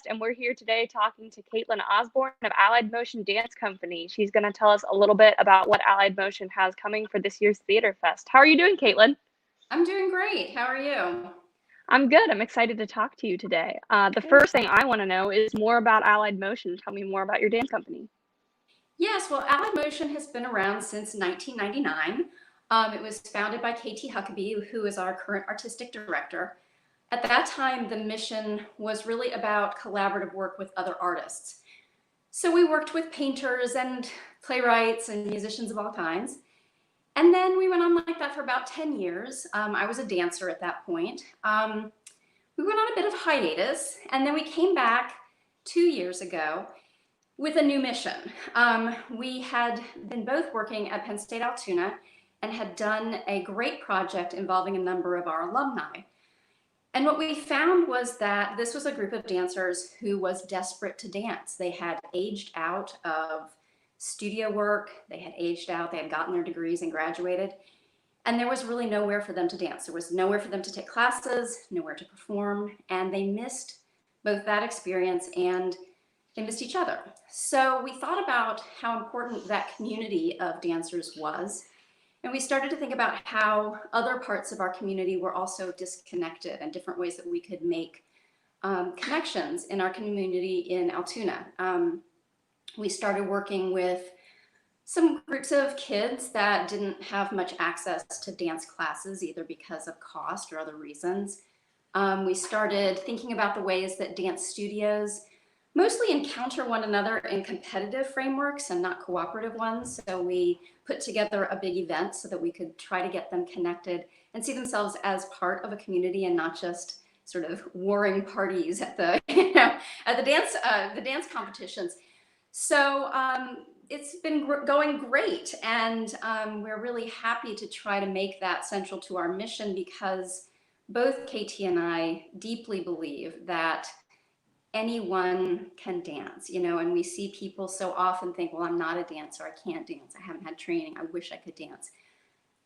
and we're here today talking to Caitlin Osborne of Allied Motion Dance Company. She's going to tell us a little bit about what Allied Motion has coming for this year's Theater Fest. How are you doing, Caitlin? I'm doing great. How are you? I'm good. I'm excited to talk to you today. The first thing I want to know is more about Allied Motion. Tell me more about your dance company. Yes, well, Allied Motion has been around since 1999. It was founded by Katie Huckabee, who is our current artistic director. At that time, the mission was really about collaborative work with other artists. So we worked with painters and playwrights and musicians of all kinds. And then we went on like that for about 10 years. I was a dancer at that point. We went on a bit of hiatus, and then we came back 2 years ago with a new mission. We had been both working at Penn State Altoona and had done a great project involving a number of our alumni. And what we found was that this was a group of dancers who was desperate to dance. They had aged out of studio work, they had aged out, they had gotten their degrees and graduated, and there was really nowhere for them to dance. There was nowhere for them to take classes, nowhere to perform, and they missed both that experience and they missed each other. So we thought about how important that community of dancers was, and we started to think about how other parts of our community were also disconnected and different ways that we could make connections in our community in Altoona. We started working with some groups of kids that didn't have much access to dance classes, either because of cost or other reasons. We started thinking about the ways that dance studios mostly encounter one another in competitive frameworks and not cooperative ones. So we put together a big event so that we could try to get them connected and see themselves as part of a community and not just sort of warring parties at the at the dance competitions. So it's been going great, and we're really happy to try to make that central to our mission, because both Katie and I deeply believe that anyone can dance, and we see people so often think, well, I'm not a dancer, I can't dance, I haven't had training, I wish I could dance.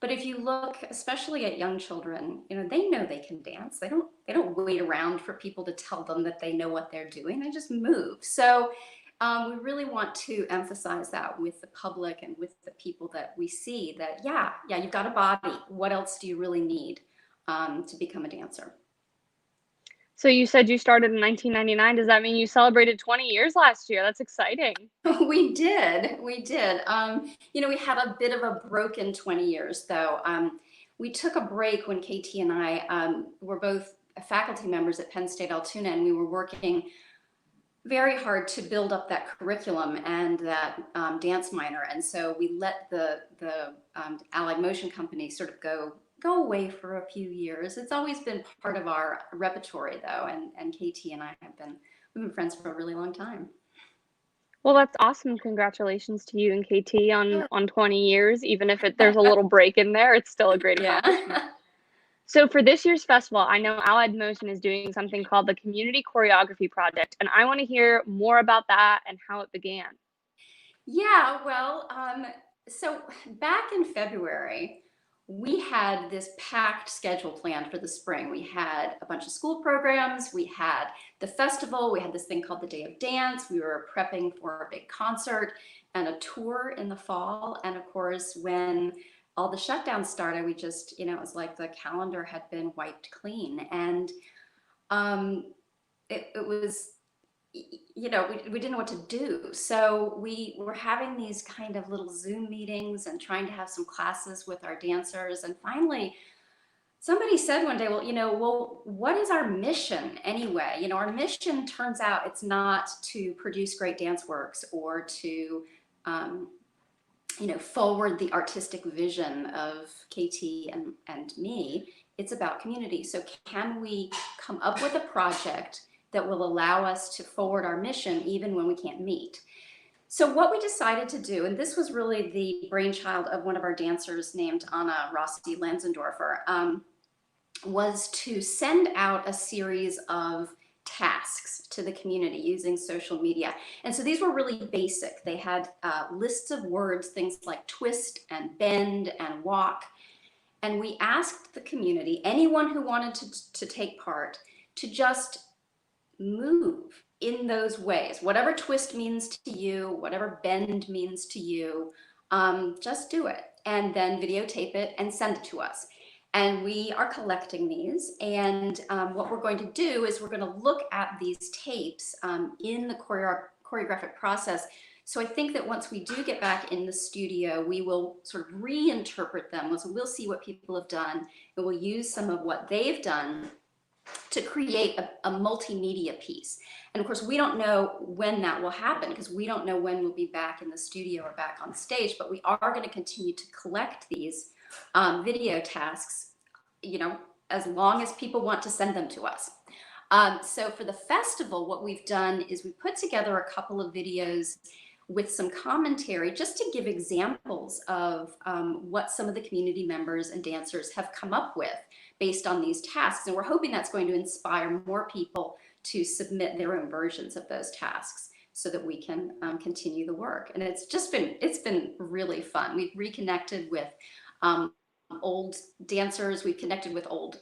But if you look especially at young children, they know they can dance. They don't wait around for people to tell them that they know what they're doing. They just move. So we really want to emphasize that with the public and with the people that we see, that yeah, you've got a body. What else do you really need to become a dancer? So you said you started in 1999. Does that mean you celebrated 20 years last year? That's exciting. We did. We had a bit of a broken 20 years, though. We took a break when Katie and I were both faculty members at Penn State Altoona, and we were working very hard to build up that curriculum and that dance minor. And so we let the Allied Motion Company sort of go away for a few years. It's always been part of our repertory, though, and Katie and I we've been friends for a really long time. Well, that's awesome. Congratulations to you and KT on 20 years. Even if there's a little break in there, it's still a great accomplishment. Yeah. So for this year's festival, I know Allied Motion is doing something called the Community Choreography Project, and I want to hear more about that and how it began. Yeah, well, so back in February, we had this packed schedule planned for the spring. We had a bunch of school programs, we had the festival, we had this thing called the Day of Dance, we were prepping for a big concert and a tour in the fall. And of course, when all the shutdowns started, we just, it was like the calendar had been wiped clean. And it was, we didn't know what to do. So we were having these kind of little Zoom meetings and trying to have some classes with our dancers. And finally, somebody said one day, well, what is our mission anyway? Our mission, turns out, it's not to produce great dance works or to, forward the artistic vision of KT and me. It's about community. So can we come up with a project that will allow us to forward our mission even when we can't meet? So what we decided to do, and this was really the brainchild of one of our dancers named Anna Rossi Lansendorfer, was to send out a series of tasks to the community using social media. And so these were really basic. They had lists of words, things like twist and bend and walk. And we asked the community, anyone who wanted to take part, to just move in those ways. Whatever twist means to you, whatever bend means to you, just do it and then videotape it and send it to us. And we are collecting these. And what we're going to do is we're going to look at these tapes in the choreographic process. So I think that once we do get back in the studio, we will sort of reinterpret them. So we'll see what people have done, and we'll use some of what they've done to create a multimedia piece. And of course, we don't know when that will happen, because we don't know when we'll be back in the studio or back on stage, but we are going to continue to collect these video tasks, you know, as long as people want to send them to us. So for the festival, what we've done is we put together a couple of videos with some commentary, just to give examples of what some of the community members and dancers have come up with based on these tasks. And we're hoping that's going to inspire more people to submit their own versions of those tasks so that we can continue the work. And it's been really fun. We've reconnected with old dancers. We've connected with old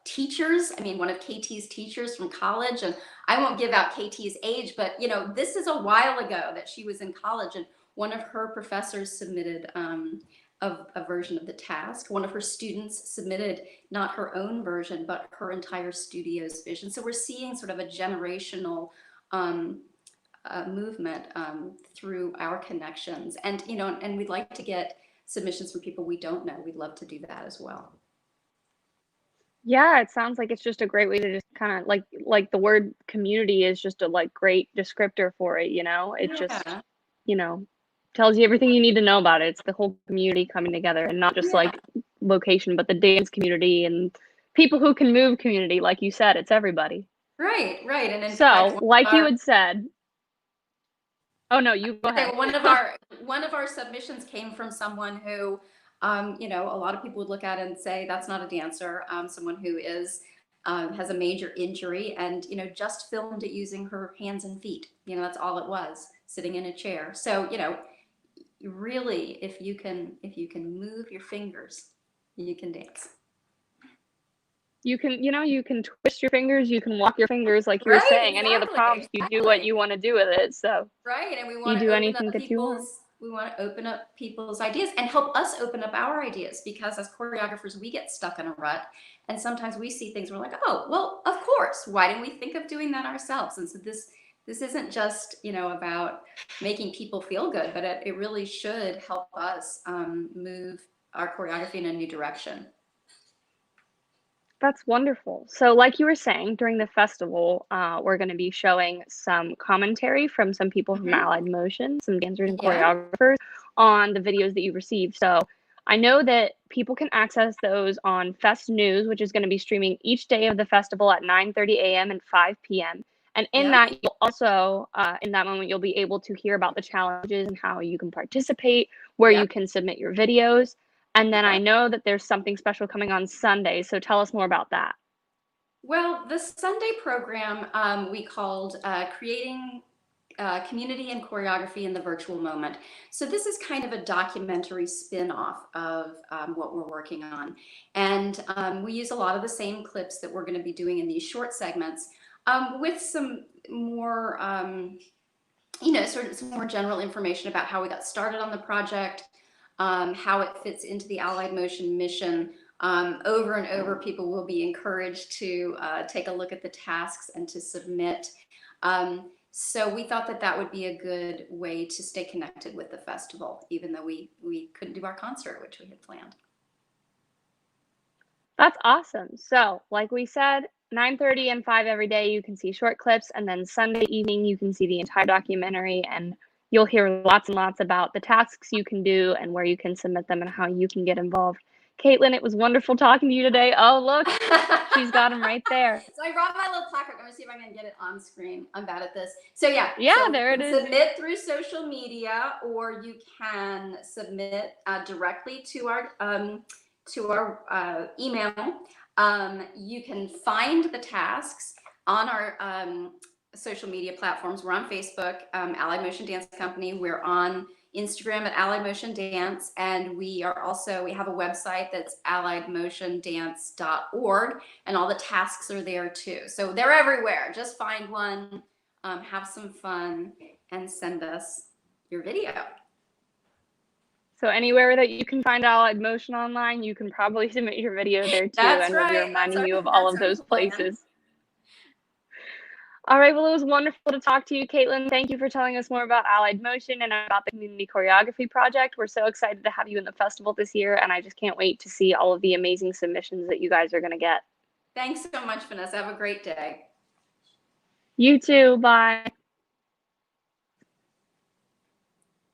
teachers. I mean, one of KT's teachers from college, and I won't give out KT's age, but you know, this is a while ago that she was in college, and one of her professors submitted a version of the task. One of her students submitted not her own version, but her entire studio's vision. So we're seeing sort of a generational movement through our connections. And, you know, and we'd like to get submissions from people we don't know. We'd love to do that as well. Yeah, it sounds like it's just a great way to just kind of like the word community is just a like great descriptor for it, you know? It just, you know, tells you everything you need to know about it. It's the whole community coming together, and not just like location, but the dance community and people who can move community. Like you said, it's everybody. Right, right. And in so, fact, like you had said, oh no, you go ahead. One of our submissions came from someone who, you know, a lot of people would look at it and say that's not a dancer. Someone who is has a major injury, and you know, just filmed it using her hands and feet. You know, that's all it was, sitting in a chair. So you know, really, if you can move your fingers, you can dance. You can, you know, you can twist your fingers, you can walk your fingers, like you were saying. Any of the prompts, you do what you want to do with it. So right, and we want to do anything that you want. We want to open up people's ideas and help us open up our ideas, because as choreographers, we get stuck in a rut, and sometimes we see things, we're like, oh, well, of course, why didn't we think of doing that ourselves? And so this isn't just, you know, about making people feel good, but it really should help us move our choreography in a new direction. That's wonderful. So like you were saying, during the festival, we're going to be showing some commentary from some people from Allied Motion, some dancers and choreographers on the videos that you received. So I know that people can access those on Fest News, which is going to be streaming each day of the festival at 9:30 a.m. and 5 p.m. And in that, you'll also, in that moment, you'll be able to hear about the challenges and how you can participate, where you can submit your videos. And then I know that there's something special coming on Sunday. So tell us more about that. Well, the Sunday program we called Creating Community and Choreography in the Virtual Moment. So this is kind of a documentary spin-off of what we're working on. And we use a lot of the same clips that we're going to be doing in these short segments with some more, you know, sort of some more general information about how we got started on the project, how it fits into the Allied Motion mission. Over and over, people will be encouraged to take a look at the tasks and to submit. So we thought that that would be a good way to stay connected with the festival, even though we couldn't do our concert, which we had planned. That's awesome. So like we said, 9:30 and 5 every day, you can see short clips, and then Sunday evening, you can see the entire documentary, and you'll hear lots and lots about the tasks you can do and where you can submit them and how you can get involved. Caitlin, it was wonderful talking to you today. Oh, look, she's got them right there. So I brought my little placard. Let me see if I can get it on screen. I'm bad at this. So yeah, so there it is. Submit through social media, or you can submit directly to our email. You can find the tasks on our social media platforms. We're on Facebook, Allied Motion Dance Company. We're on Instagram at Allied Motion Dance, and we have a website that's alliedmotiondance.org, and all the tasks are there too. So they're everywhere. Just find one, have some fun, and send us your video. So anywhere that you can find Allied Motion online, you can probably submit your video there too, That's and we'll be right. reminding you of all of those places. All right, well, it was wonderful to talk to you, Caitlin. Thank you for telling us more about Allied Motion and about the Community Choreography Project. We're so excited to have you in the festival this year, and I just can't wait to see all of the amazing submissions that you guys are going to get. Thanks so much, Vanessa. Have a great day. You too. Bye.